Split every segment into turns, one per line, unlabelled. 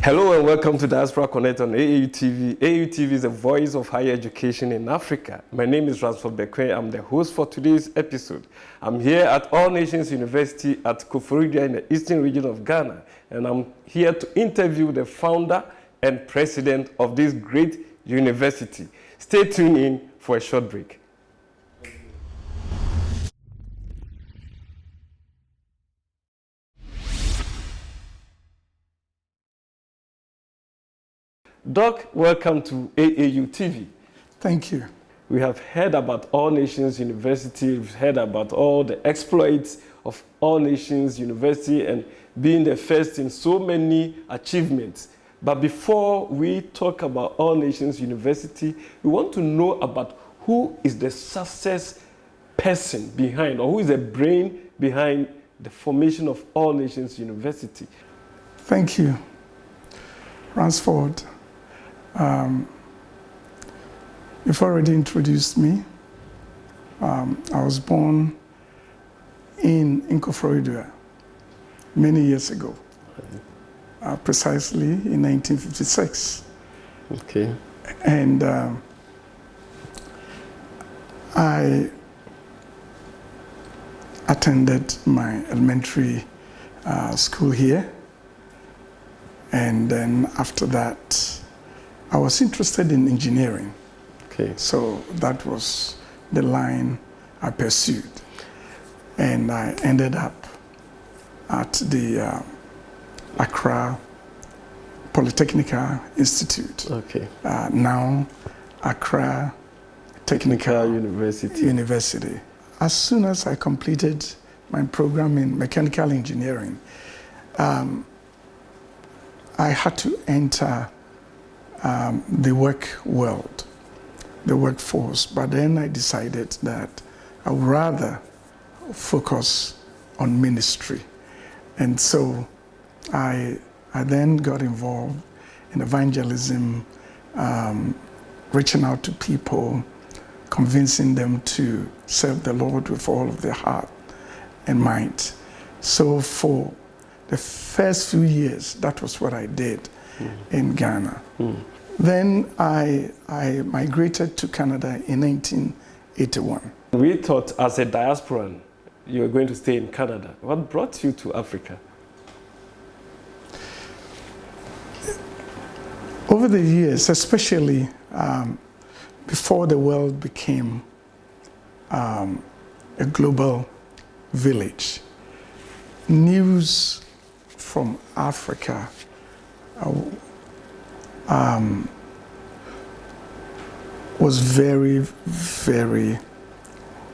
Hello and welcome to Diaspora Connect on AAU TV. AAU TV is the voice of higher education in Africa. My name is Ransford Bekoe. I'm the host for today's episode. I'm here at All Nations University at Koforidua in the eastern region of Ghana, and I'm here to interview the founder and president of this great university. Stay tuned in for a short break. Doc, welcome to AAU TV.
Thank you.
We have heard about All Nations University, we've heard about all the exploits of All Nations University and being the first in so many achievements. But before we talk about All Nations University, we want to know about who is the success person behind, or who is the brain behind the formation of All Nations University.
Thank you, Ransford. You've already introduced me. I was born in Koforidua many years ago, precisely in 1956.
Okay.
And I attended my elementary school here. And then after that, I was interested in engineering.
Okay.
So that was the line I pursued. And I ended up at the Accra Polytechnical Institute.
Okay.
Now Accra Technical University. As soon as I completed my program in mechanical engineering, I had to enter the work world, the workforce. But then I decided that I would rather focus on ministry. And so I then got involved in evangelism, reaching out to people, convincing them to serve the Lord with all of their heart and mind. So for the first few years, that was what I did in Ghana. Then I migrated to Canada in 1981.
We thought as a diasporan, you were going to stay in Canada. What brought you to Africa?
Over the years, especially before the world became a global village, news from Africa was very, very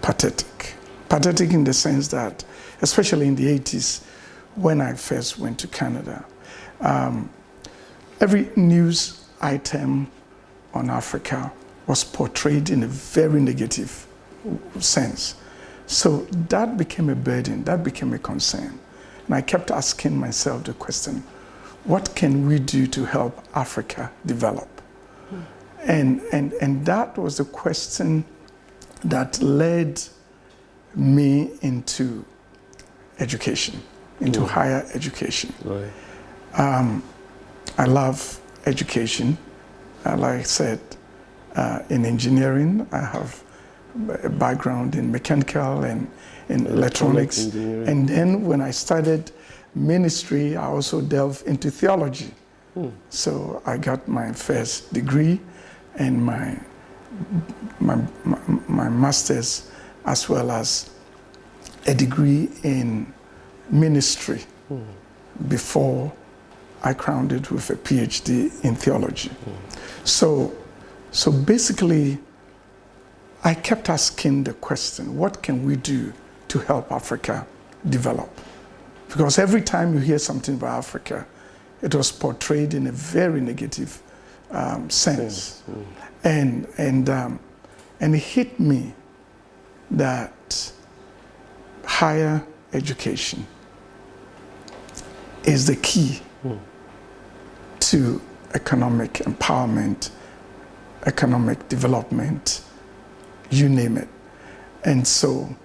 pathetic. Pathetic in the sense that, especially in the 80s, when I first went to Canada, every news item on Africa was portrayed in a very negative sense. So that became a burden, that became a concern. And I kept asking myself the question, what can we do to help Africa develop? And that was the question that led me into education, into higher education.
Right.
I love education. Like I said, in engineering, I have a background in mechanical and in electronics. And then when I started ministry, I also delved into theology. So I got my first degree and my master's, as well as a degree in ministry before I crowned it with a PhD in theology. So basically, I kept asking the question, what can we do to help Africa develop? Because every time you hear something about Africa, it was portrayed in a very negative sense. And it hit me that higher education is the key to economic empowerment, economic development, you name it. And so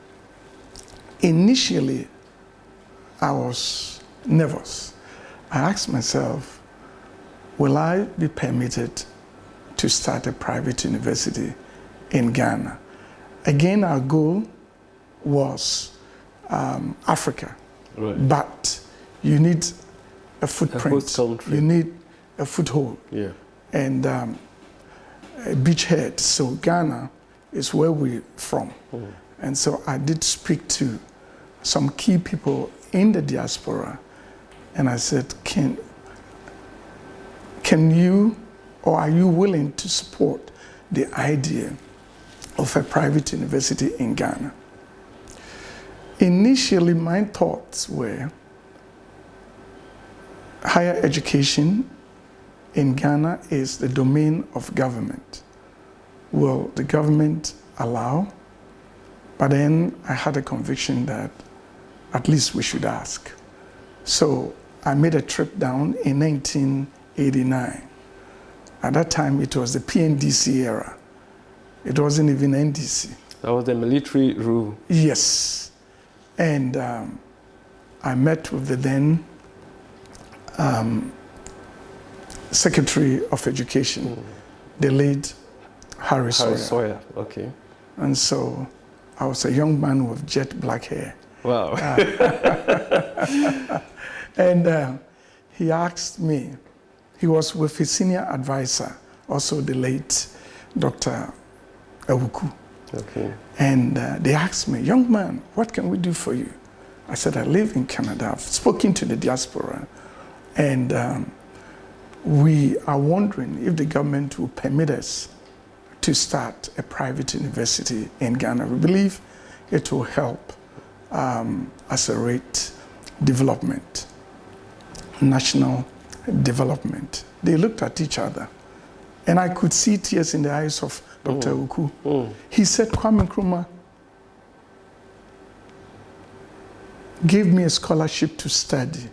initially I was nervous. I asked myself, will I be permitted to start a private university in Ghana? Again, our goal was Africa,
right.
but you need a footprint, you need a foothold, and a beachhead. So Ghana is where we're from. And so I did speak to some key people in the diaspora, and I said, can you, or are you willing to support the idea of a private university in Ghana? Initially, my thoughts were higher education in Ghana is the domain of government. Will the government allow? But then I had a conviction that at least we should ask. So I made a trip down in 1989. At that time, it was the PNDC era. It wasn't even NDC.
That was the military rule.
Yes. And I met with the then Secretary of Education, the late Harry Sawyer.
Okay.
And so I was a young man with jet black hair.
Wow.
And he asked me, he was with his senior advisor, also the late Dr. Awuku.
Okay.
And they asked me, young man, what can we do for you? I said, I live in Canada. I've spoken to the diaspora. And we are wondering if the government will permit us to start a private university in Ghana. We believe it will help accelerate development, national development. They looked at each other, and I could see tears in the eyes of Dr. Uku. He said, Kwame Nkrumah gave me a scholarship to study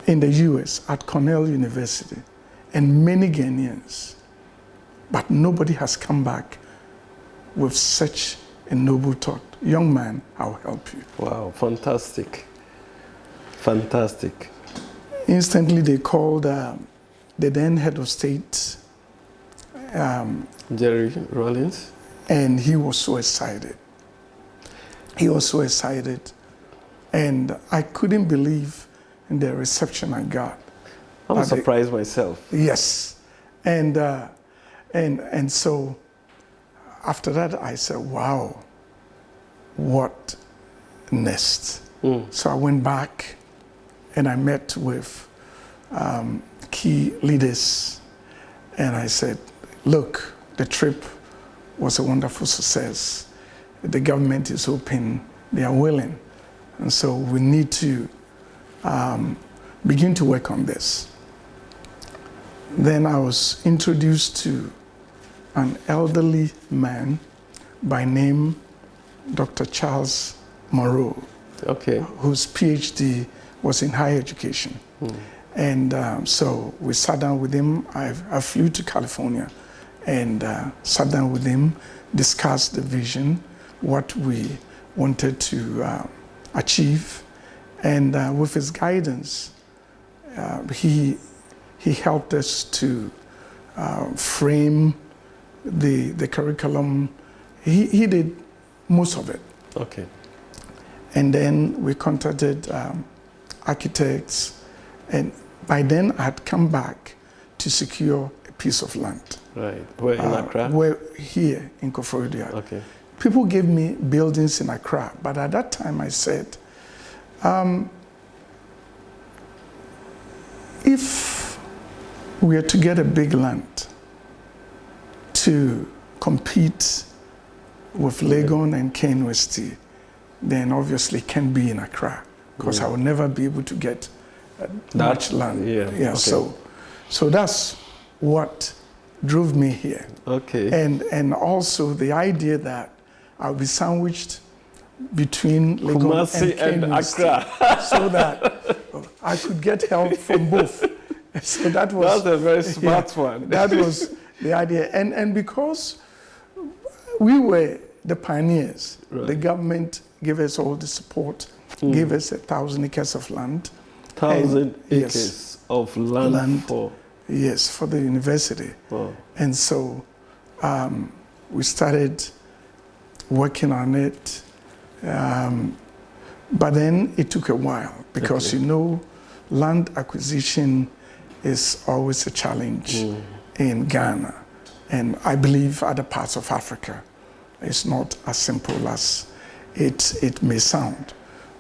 in the US at Cornell University, and many Ghanaians, but nobody has come back with such a noble thought. Young man, I'll help you.
Wow, fantastic. Fantastic.
Instantly, they called the then head of state,
Jerry Rawlings.
And he was so excited. He was so excited. And I couldn't believe the reception I got.
I'm surprised myself.
Yes. And so after that, I said, wow, what next? So I went back and I met with key leaders, and I said, look, the trip was a wonderful success. The government is open, they are willing. And so we need to begin to work on this. Then I was introduced to an elderly man by name Dr. Charles Moreau, whose PhD was in higher education. And so we sat down with him. I flew to California and sat down with him, discussed the vision, what we wanted to achieve. And with his guidance, he helped us to frame the curriculum. He did most of it.
Okay.
And then we contacted architects, and by then I had come back to secure a piece of land.
Right. Where in Accra?
Where here in Koforidua.
Okay.
People gave me buildings in Accra, but at that time I said, if we are to get a big land to compete with Legon and Kane Westie, then obviously it can be in Accra, because I will never be able to get much land.
Okay.
So that's what drove me here.
Okay.
And also the idea that I'll be sandwiched between Legon and Kane Westie, so that I could get help from both. So that was
a very smart one.
That was the idea. And because we were the pioneers, the government gave us all the support, gave us 1,000 acres of land.
1,000 acres.
Yes.
of land for...
Yes, for the university.
Wow.
And so we started working on it. But then it took a while because, you know, land acquisition is always a challenge in Ghana. And I believe other parts of Africa, it's not as simple as it may sound.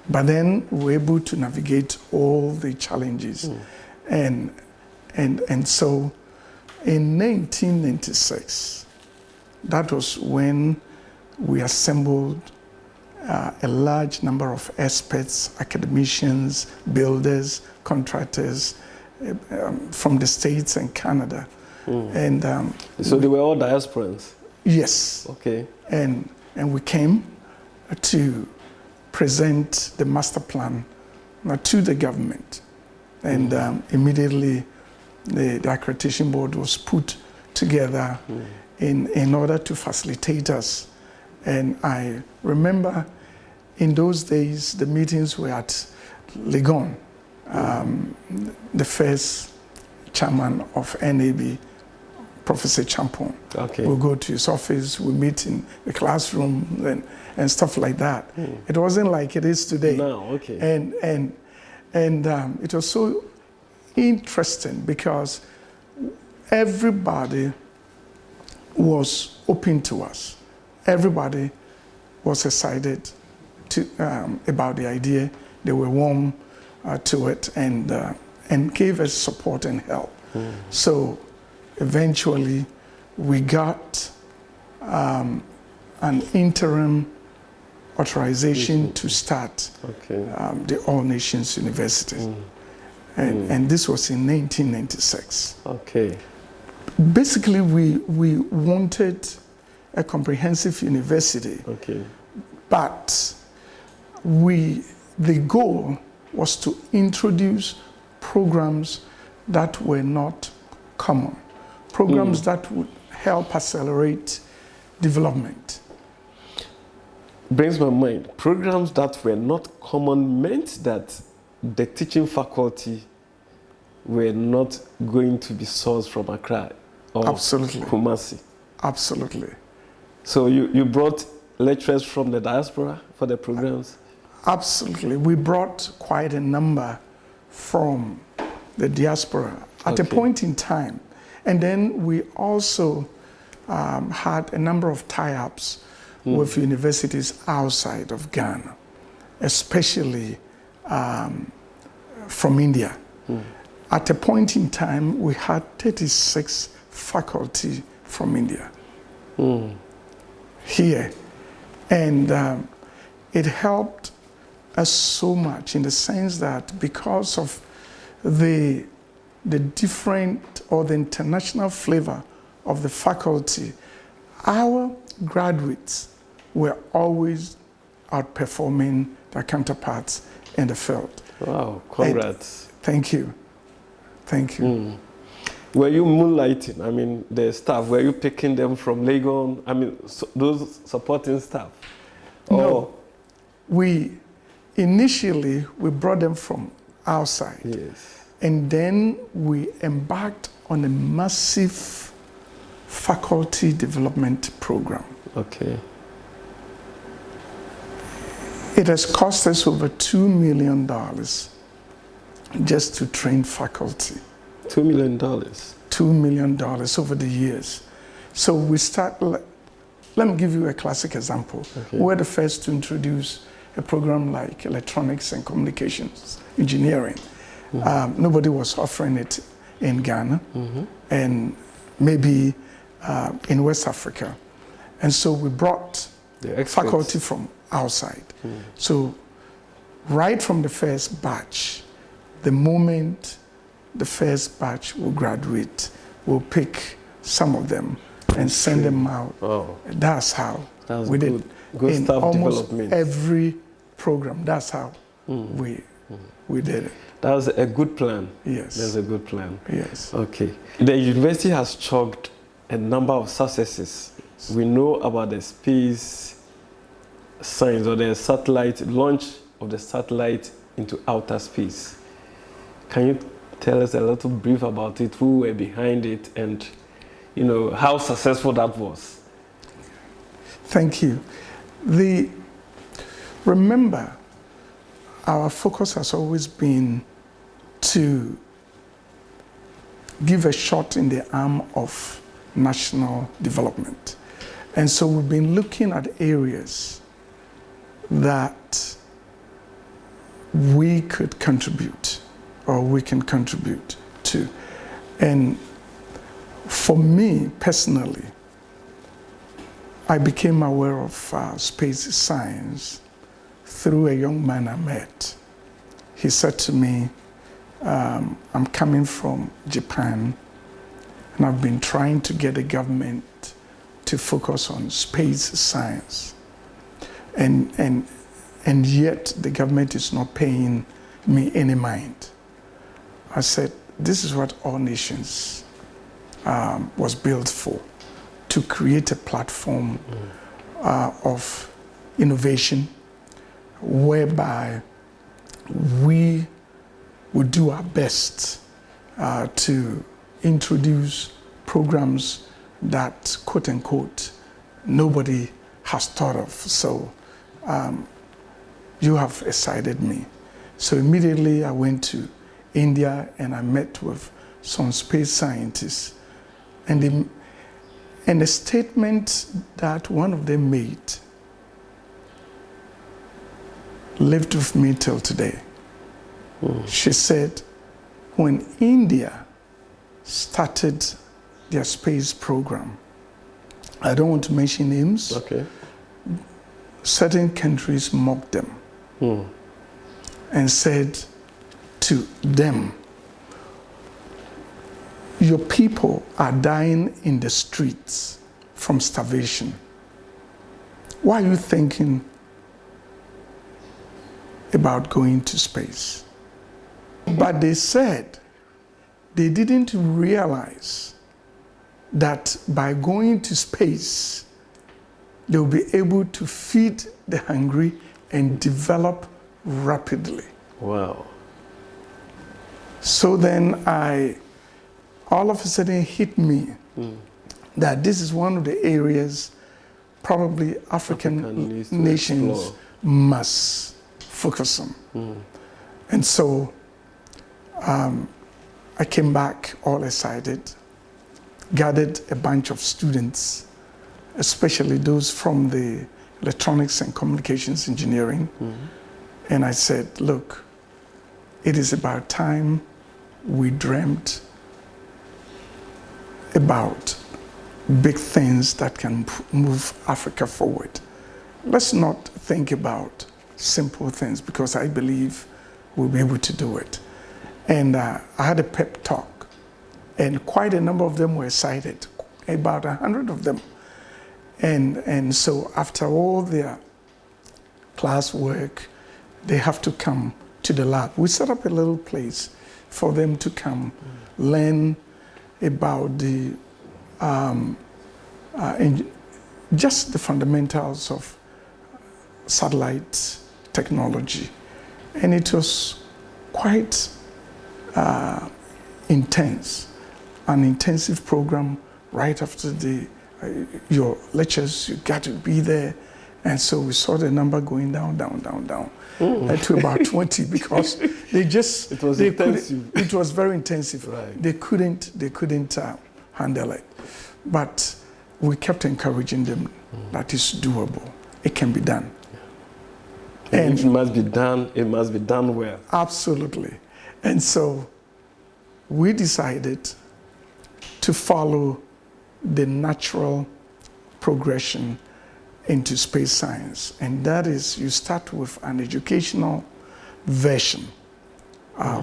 But then we're able to navigate all the challenges. And so in 1996, that was when we assembled a large number of experts, academicians, builders, contractors from the States and Canada. And
so they were all diasporans?
Yes.
Okay.
And we came to present the master plan to the government. And immediately the accreditation board was put together in order to facilitate us. And I remember in those days, the meetings were at Legon. The first chairman of NAB, Professor Champon.
Okay.
We'll go to his office, we meet in the classroom and stuff like that. It wasn't like it is today.
No, okay.
And it was so interesting because everybody was open to us. Everybody was excited about the idea. They were warm to it and gave us support and help. So eventually we got an interim authorization to start the All Nations University. And this was in 1996. Okay. Basically, we wanted a comprehensive university. Okay. But the goal was to introduce programs that were not common, programs that would help accelerate development.
Brings my mind, programs that were not common meant that the teaching faculty were not going to be sourced from Accra or Kumasi.
Absolutely.
So you brought lecturers from the diaspora for the programs?
Absolutely. We brought quite a number from the diaspora at a point in time. And then we also had a number of tie-ups with universities outside of Ghana, especially from India. At a point in time, we had 36 faculty from India here. And it helped us so much in the sense that because of the different or the international flavor of the faculty, our graduates were always outperforming their counterparts in the field.
Wow, congrats.
And thank you. Thank you.
Were you moonlighting? I mean, the staff, were you picking them from Legon? I mean, those supporting staff?
No. Initially, we brought them from outside.
Yes.
And then we embarked on a massive faculty development program. Okay. It has cost us over $2 million just to train faculty.
$2 million?
$2 million over the years. So we start, let me give you a classic example. We're the first to introduce a program like electronics and communications engineering. Nobody was offering it in Ghana and maybe in West Africa. And so we brought faculty from outside. So right from the first batch, the moment the first batch will graduate, we'll pick some of them and send them out. Oh. That's how we did.
Good
in
staff
almost
development.
Every program, that's how we did it.
That was a good plan.
Yes.
That's a good plan.
Yes.
Okay. The university has chalked a number of successes. We know about the space science or the satellite launch of the satellite into outer space. Can you tell us a little brief about it, who were behind it, and how successful that was.
Thank you. Remember, our focus has always been to give a shot in the arm of national development. And so we've been looking at areas that we could contribute, or we can contribute to. And for me personally, I became aware of space science through a young man I met. He said to me, I'm coming from Japan, and I've been trying to get the government to focus on space science. And yet the government is not paying me any mind. I said, this is what All Nations was built for, to create a platform of innovation whereby we would do our best to introduce programs that, quote unquote, nobody has thought of. So you have excited me. So immediately I went to India and I met with some space scientists. And the statement that one of them made lived with me till today. She said, when India started their space program, I don't want to mention names,
okay,
certain countries mocked them and said to them, your people are dying in the streets from starvation. Why are you thinking about going to space? But they said they didn't realize that by going to space, they'll be able to feed the hungry and develop rapidly.
Wow.
So then all of a sudden hit me that this is one of the areas probably African nations must focus on. And so I came back all excited, gathered a bunch of students, especially those from the electronics and communications engineering. And I said, look, it is about time we dreamt about big things that can move Africa forward. Let's not think about simple things, because I believe we'll be able to do it. And I had a pep talk, and quite a number of them were excited, about 100 of them. And so after all their classwork, they have to come to the lab. We set up a little place for them to come learn about the just the fundamentals of satellite technology. And it was quite intense, an intensive program. Right after your lectures, you got to be there. And so we saw the number going down to about 20, because it was intensive. It was very intensive.
Right.
They couldn't handle it. But we kept encouraging them that it's doable. It can be done.
And if it must be done, it must be done well.
Absolutely. And so we decided to follow the natural progression into space science. And that is, you start with an educational version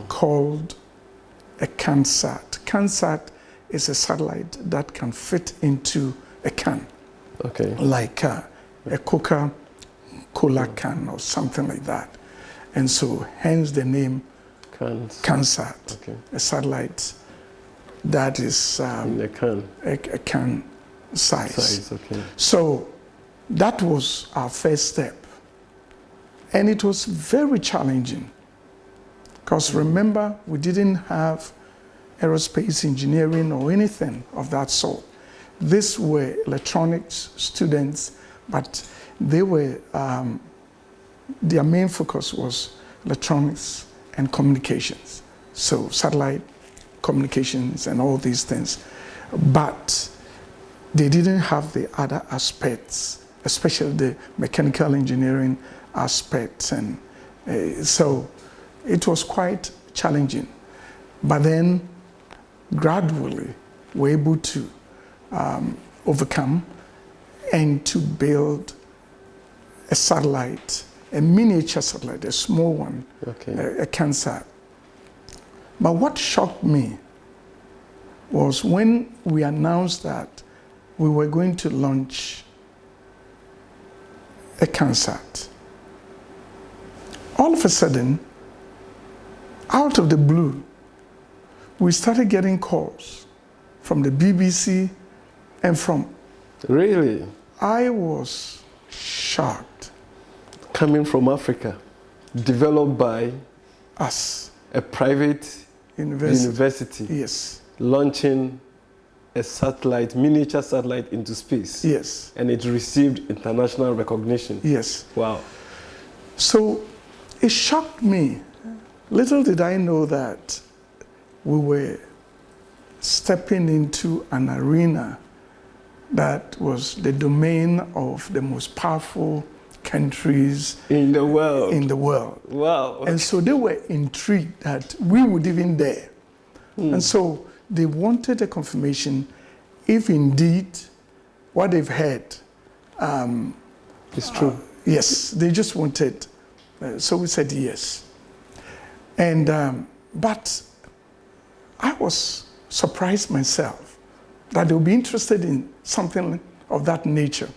called a CanSat. CanSat is a satellite that can fit into a can, like a Coca-Cola can or something like that. And so hence the name CanSat, a satellite that is in a can size. So that was our first step. And it was very challenging Because remember, we didn't have aerospace engineering or anything of that sort. These were electronics students, but they were, their main focus was electronics and communications. So satellite communications and all these things. But they didn't have the other aspects, especially the mechanical engineering aspects. And so it was quite challenging. But then gradually we're able to overcome and to build a satellite, a miniature satellite, a small one,
okay.
a CANSAT. But what shocked me was when we announced that we were going to launch a CANSAT. All of a sudden, out of the blue, we started getting calls from the BBC and from...
Really?
I was shocked.
Coming from Africa, developed by
Us.
a private university.
Yes.
Launching a satellite, miniature satellite into space.
Yes.
And it received international recognition.
Yes.
Wow.
So it shocked me. Little did I know that we were stepping into an arena that was the domain of the most powerful countries
in the world. Wow.
And so they were intrigued that we would even dare. And so they wanted a confirmation if indeed what they've heard
it's true.
Yes, they just wanted. So we said yes. And but I was surprised myself that they would be interested in something of that nature.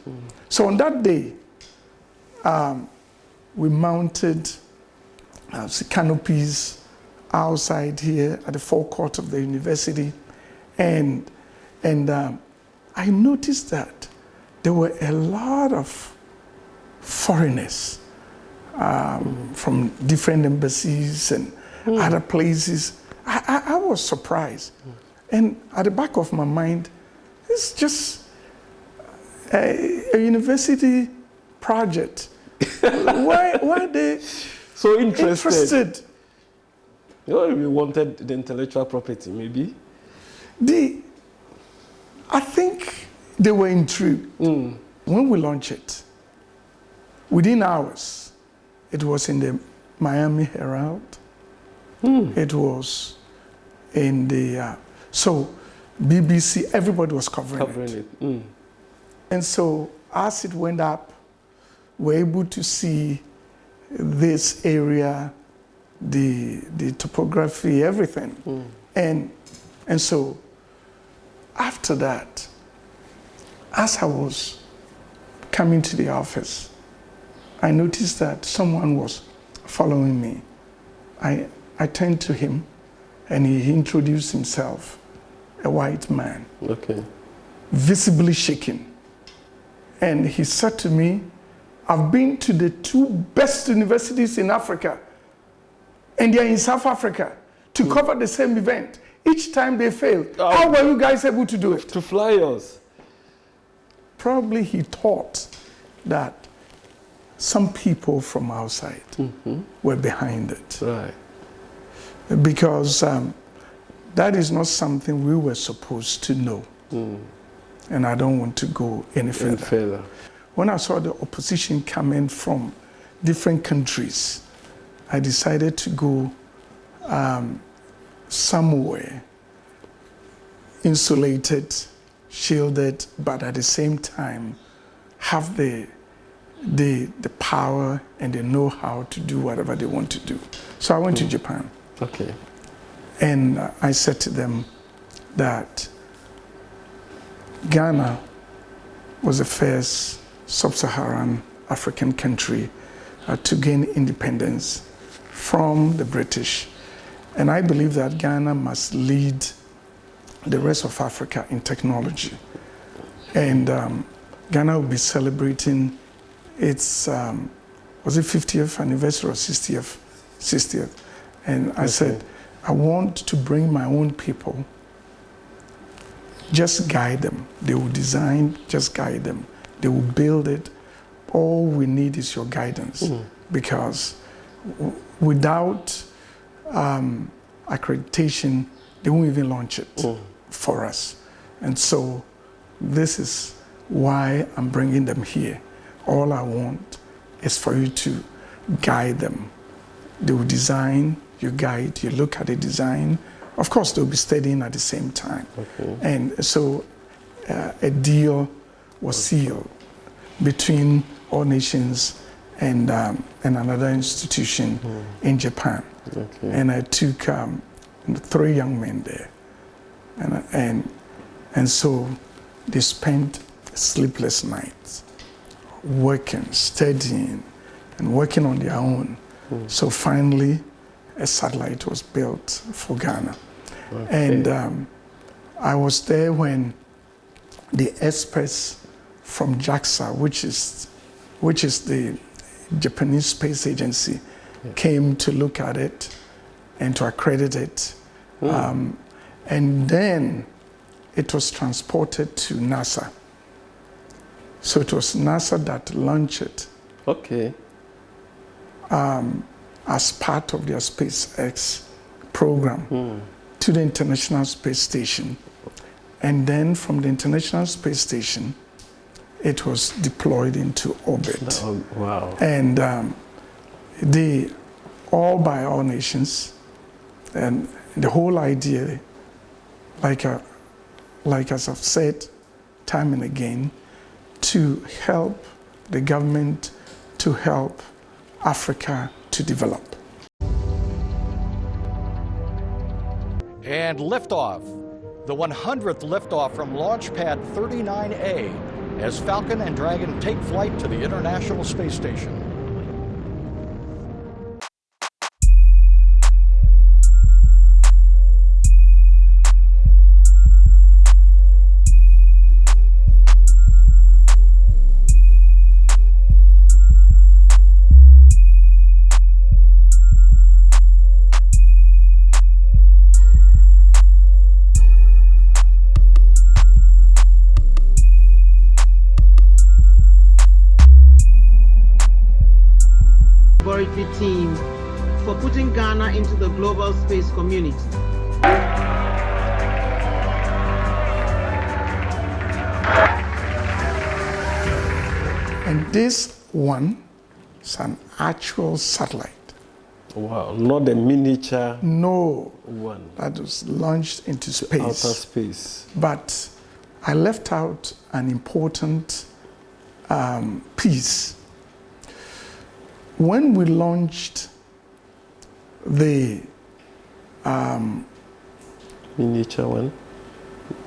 So on that day, we mounted canopies outside here at the forecourt of the university, and I noticed that there were a lot of foreigners from different embassies and other places. I was surprised. And at the back of my mind, it's just a university project. Why are they
so interested?
Oh,
we wanted the intellectual property, maybe?
I think they were intrigued. When we launched it, within hours, it was in the Miami Herald. It was in the, so BBC, everybody was covering it. And so as it went up, we were able to see this area, the topography, everything. And so after that, as I was coming to the office, I noticed that someone was following me. I turned to him and he introduced himself, a white man, visibly shaking. And he said to me, I've been to the 2 best universities in Africa, and they're in South Africa, to cover the same event. Each time they failed. How were you guys able to do it?
To fly us.
Probably he thought that some people from outside were behind it.
Right.
Because that is not something we were supposed to know. And I don't want to go any further. When I saw the opposition coming from different countries, I decided to go somewhere insulated, shielded, but at the same time have the power and the know-how to do whatever they want to do. So I went to Japan. And I said to them that Ghana was the first sub-Saharan African country to gain independence from the British. And I believe that Ghana must lead the rest of Africa in technology. And Ghana will be celebrating its, was it 50th anniversary or 60th? 60th. And I said, I want to bring my own people. Just guide them. They will design, just guide them. They will build it. All we need is your guidance. Because without accreditation, they won't even launch it for us. And so this is why I'm bringing them here. All I want is for you to guide them. They will design, you guide, you look at the design. Of course, they'll be studying at the same time. And so a deal was sealed between All Nations and another institution in Japan. And I took 3 young men there. And so they spent sleepless nights working, studying, and working on their own. So finally, a satellite was built for Ghana. And I was there when the experts from JAXA, which is the Japanese Space Agency, came to look at it and to accredit it. And then it was transported to NASA. So it was NASA that launched it. As part of their SpaceX program to the International Space Station. And then from the International Space Station, it was deployed into orbit. And all by All Nations. And the whole idea, like as I've said time and again, to help the government to help Africa to develop.
And liftoff, the 100th liftoff from Launch Pad 39A as Falcon and Dragon take flight to the International Space Station.
Team for putting Ghana into the global space community.
And this one is an actual satellite.
Wow, not a miniature
one. That was launched into space.
Outer space.
But I left out an important piece. When we launched the
miniature one,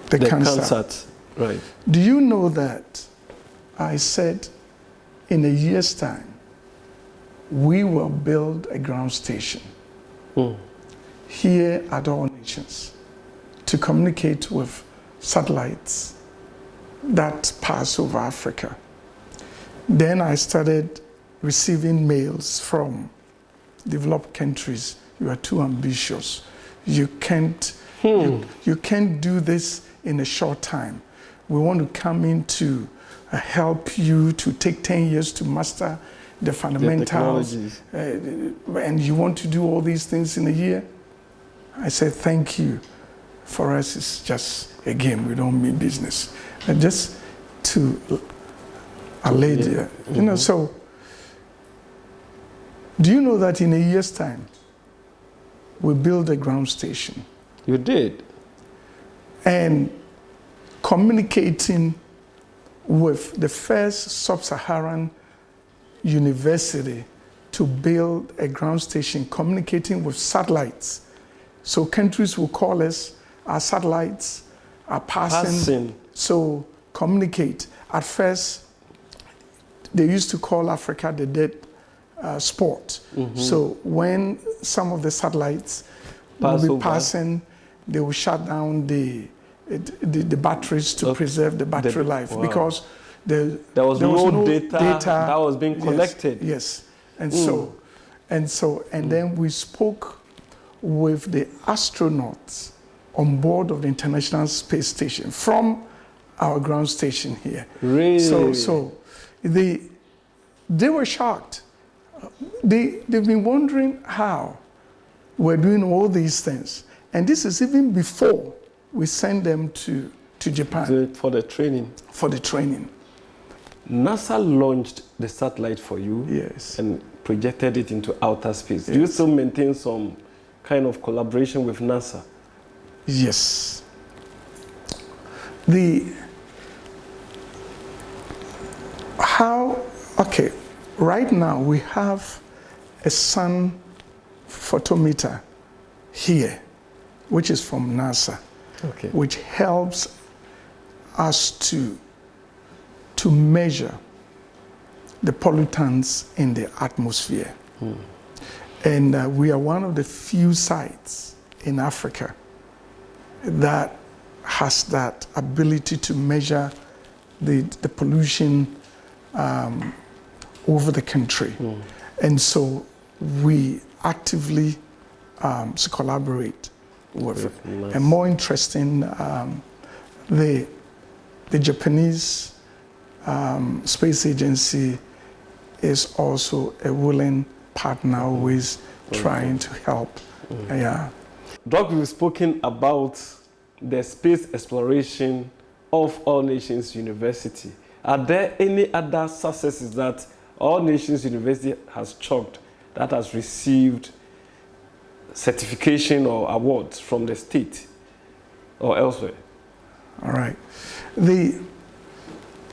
the CANSAT,
right?
Do you know that I said in a year's time we will build a ground station here at All Nations to communicate with satellites that pass over Africa. Then I started receiving mails from developed countries. You are too ambitious. You can't you can't do this in a short time. We want to come in to help you to take 10 years to master the fundamentals. And you want to do all these things in a year? I said, thank you. For us, it's just a game. We don't mean business. And just to allay the, you know, so do you know that in a year's time, we built a ground station?
You did?
And communicating with the first sub-Saharan university to build a ground station, communicating with satellites. So countries will call us, our satellites are passing. So communicate. At first, they used to call Africa the dead spot. So when some of the satellites will be passing, they will shut down the batteries to preserve the battery life because there was no data
that was being collected.
Yes. And then we spoke with the astronauts on board of the International Space Station from our ground station here.
Really?
So they were shocked. They've been wondering how we're doing all these things. And this is even before we send them to Japan.
For the training.
For the training.
NASA launched the satellite for you.
Yes.
And projected it into outer space.
Yes.
Do you still maintain some kind of collaboration with NASA?
Yes. Okay, right now we have a sun photometer here, which is from NASA,
okay,
which helps us to measure the pollutants in the atmosphere. And we are one of the few sites in Africa that has that ability to measure the pollution over the country. And so we actively collaborate with it.
Nice.
And more interesting, the Japanese Space Agency is also a willing partner, always trying to help. Yeah.
Doc, we've spoken about the space exploration of All Nations University. Are there any other successes that All Nations University has chalked that has received certification or awards from the state or elsewhere?
All right.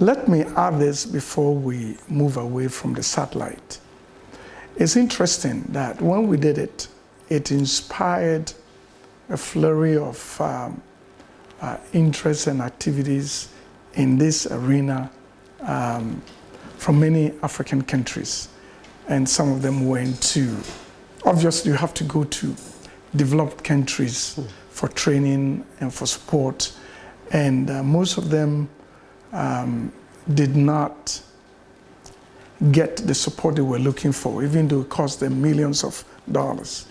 Let me add this before we move away from the satellite. It's interesting that when we did it, it inspired a flurry of interests and activities in this arena from many African countries. And some of them went to, obviously you have to go to developed countries for training and for support. And most of them did not get the support they were looking for, even though it cost them millions of dollars.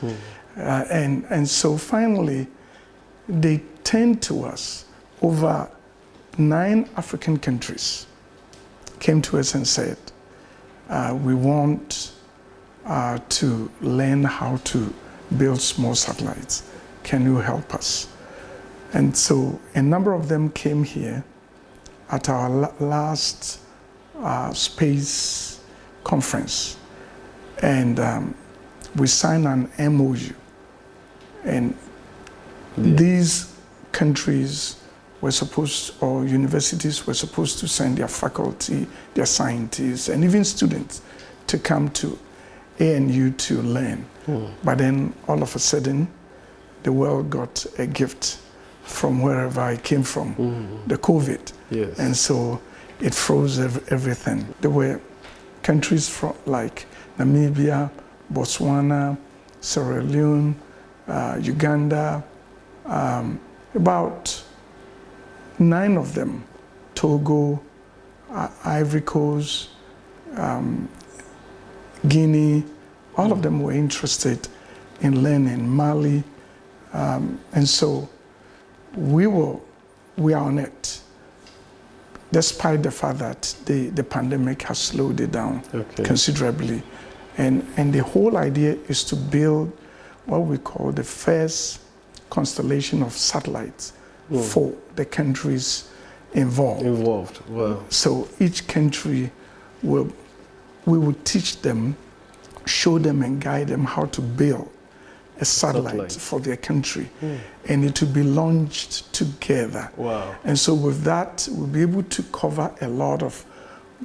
And so finally, they turned to us. Over 9 African countries came to us and said, we want to learn how to build small satellites. Can you help us? And so a number of them came here at our last space conference, and we signed an MOU. And these countries were supposed, or universities were supposed to send their faculty, their scientists, and even students to come to ANU to learn. But then all of a sudden, the world got a gift from wherever it came from, the COVID.
Yes.
And so it froze everything. There were countries from, like Namibia, Botswana, Sierra Leone, Uganda, about 9 of them, Togo, Ivory Coast, Guinea, all of them were interested in learning, Mali. And so we are on it, despite the fact that the pandemic has slowed it down considerably. And the whole idea is to build what we call the first constellation of satellites for the countries involved.
Wow.
So each country we will teach them, show them and guide them how to build a satellite for their country, and it will be launched together.
Wow.
And so with that, we'll be able to cover a lot of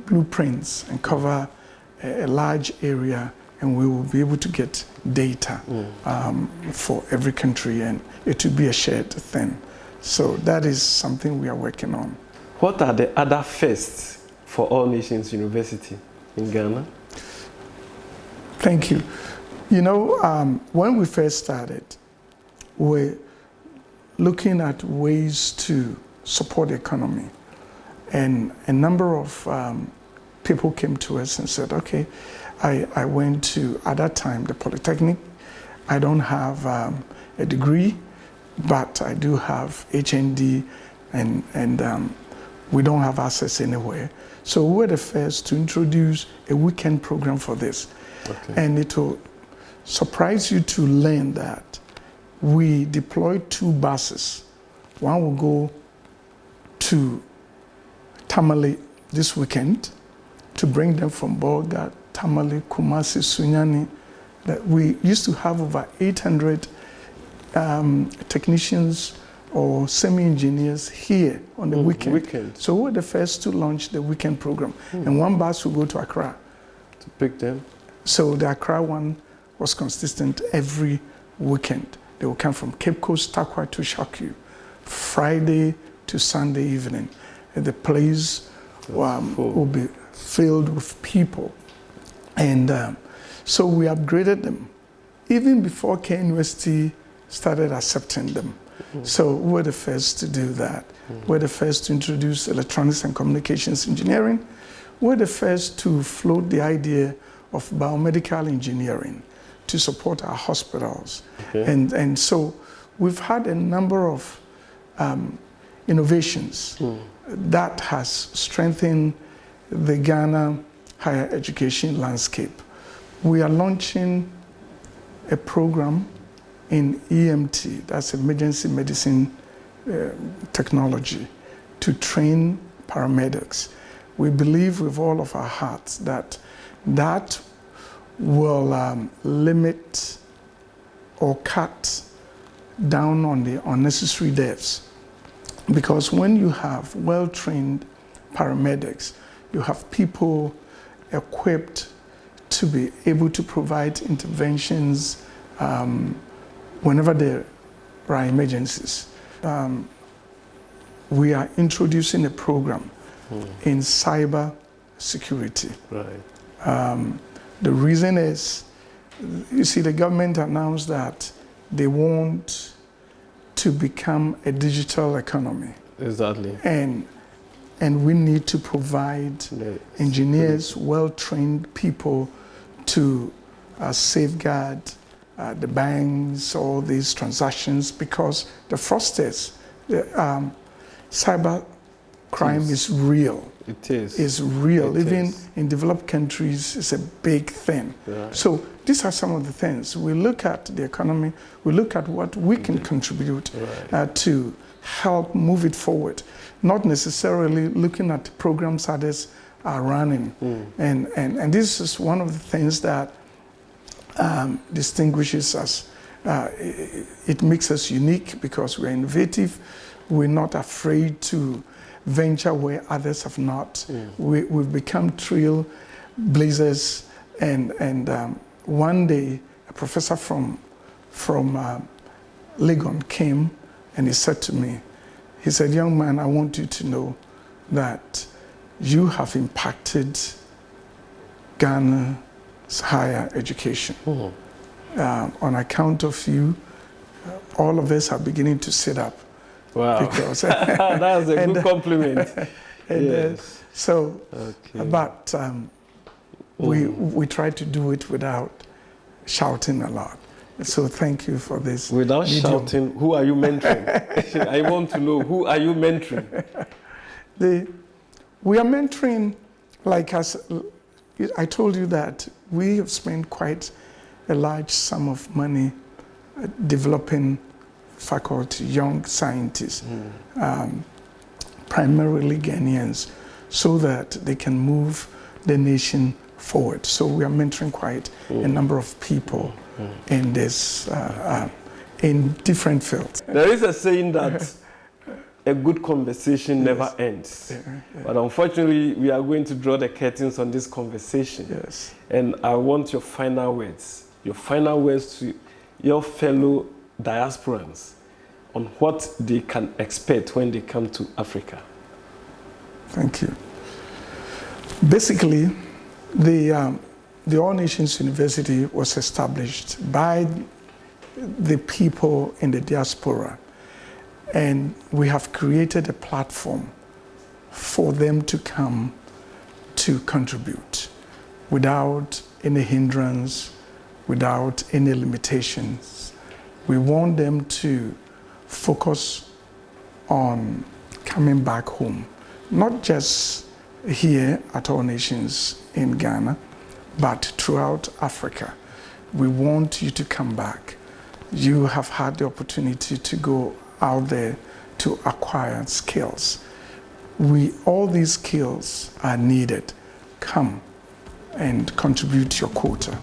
blueprints and cover a large area, and we will be able to get data for every country, and it will be a shared thing. So that is something we are working on.
What are the other firsts for All Nations University in Ghana?
Thank you. You know, when we first started, we're looking at ways to support the economy. And a number of people came to us and said, okay, I went to, at that time, the Polytechnic. I don't have a degree, but I do have HND, and we don't have access anywhere. So we were the first to introduce a weekend program for this. Okay. And it will surprise you to learn that we deployed 2 buses. One will go to Tamale this weekend to bring them from Bolga, Tamale, Kumasi, Sunyani. That we used to have over 800 technicians or semi-engineers here on the weekend. So we're the first to launch the weekend program. And 1 bus will go to Accra.
To pick them?
So the Accra one was consistent every weekend. They will come from Cape Coast, Takwa to Shaku, Friday to Sunday evening. And the place will be filled with people. And so we upgraded them even before K University started accepting them. So we're the first to do that. We're the first to introduce electronics and communications engineering. We're the first to float the idea of biomedical engineering to support our hospitals. Okay. And so we've had a number of innovations that has strengthened the Ghana higher education landscape. We are launching a program in EMT, that's emergency medicine technology, to train paramedics. We believe with all of our hearts that that will limit or cut down on the unnecessary deaths. Because when you have well-trained paramedics, you have people equipped to be able to provide interventions whenever there are emergencies. We are introducing a program in cyber security. Right. The reason is, you see, the government announced that they want to become a digital economy. Exactly. And we need to provide engineers, well-trained people to safeguard the banks, all these transactions, because the fraudsters, cyber crime is real. It is. It's real. Even in developed countries, it's a big thing. Right. So these are some of the things. We look at the economy, we look at what we can contribute to help move it forward, not necessarily looking at programs others are running. And this is one of the things that distinguishes us. It makes us unique because we're innovative. We're not afraid to venture where others have not. We've become trailblazers. And one day, a professor from Legon came and he said to me, he said, "Young man, I want you to know that you have impacted Ghana's higher education. On account of you, all of us are beginning to sit up." Wow. Because that's a good compliment. Yes. But we try to do it without shouting a lot. So thank you for this. Without shouting, who are you mentoring? I want to know, who are you mentoring? We are mentoring, like as I told you, that we have spent quite a large sum of money developing faculty, young scientists, primarily Ghanaians, so that they can move the nation forward. So we are mentoring quite a number of people in this, in different fields. There is a saying that a good conversation never ends. But unfortunately, we are going to draw the curtains on this conversation. Yes. And I want your final words to your fellow diasporans on what they can expect when they come to Africa. Thank you. Basically, the All Nations University was established by the people in the diaspora, and we have created a platform for them to come to contribute without any hindrance, without any limitations. We want them to focus on coming back home, not just here at All Nations in Ghana, but throughout Africa. We want you to come back. You have had the opportunity to go out there to acquire skills. All these skills are needed. Come and contribute your quota.